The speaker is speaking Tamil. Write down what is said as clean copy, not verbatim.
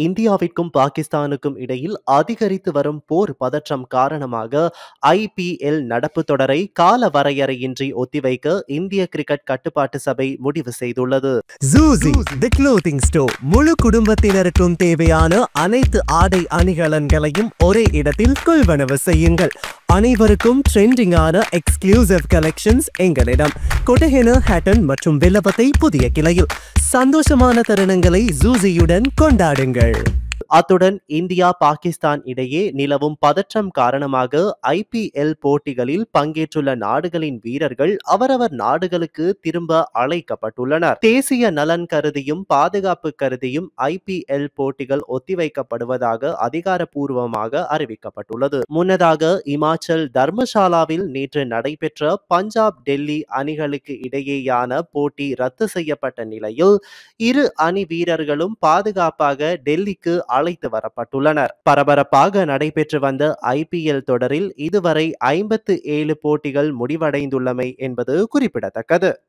இந்தியாவிற்கும் பாகிஸ்தானுக்கும் இடையில் அதிகரித்து வரும் போர் பதற்றம் காரணமாக ஐபிஎல் நடப்பு தொடரை கால வரையறையின்றி ஒத்திவைக்க இந்திய கிரிக்கெட் கட்டுப்பாட்டு சபை முடிவு செய்துள்ளது. Zuzi, the clothing store. முழு குடும்பத்தினருக்கும் தேவையான அனைத்து ஆடை அணிகலன்களையும் ஒரே இடத்தில் கொள்வனவு செய்யுங்கள். அனைவருக்கும் ட்ரெண்டிங்கான எக்ஸ்க்ளூசிவ் கலெக்ஷன்ஸ் எங்களிடம். கொட்டஹென, ஹேட்டன் மற்றும் வில்லபத்தை புதிய கிளையில். சந்தோஷமான தருணங்களை ஜூசியுடன் கொண்டாடுங்கள். அத்துடன் இந்தியா பாகிஸ்தான் இடையே நிலவும் பதற்றம் காரணமாக ஐபிஎல் போட்டிகளில் பங்கேற்றுள்ள நாடுகளின் வீரர்கள் அவரவர் நாடுகளுக்கு திரும்ப அழைக்கப்பட்டுள்ளனர். தேசிய நலன் கருதியும் பாதுகாப்பு கருதியும் ஐபிஎல் போட்டிகள் ஒத்திவைக்கப்படுவதாக அதிகாரப்பூர்வமாக அறிவிக்கப்பட்டுள்ளது. முன்னதாக இமாச்சல் தர்மசாலாவில் நேற்று நடைபெற்ற பஞ்சாப் டெல்லி அணிகளுக்கு இடையேயான போட்டி ரத்து செய்யப்பட்ட நிலையில் இரு அணி வீரர்களும் பாதுகாப்பாக டெல்லிக்கு அழைத்து வரப்பட்டுள்ளனர். பரபரப்பாக நடைபெற்று வந்த ஐபிஎல் தொடரில் இதுவரை 57 போட்டிகள் முடிவடைந்துள்ளமை என்பது குறிப்பிடத்தக்கது.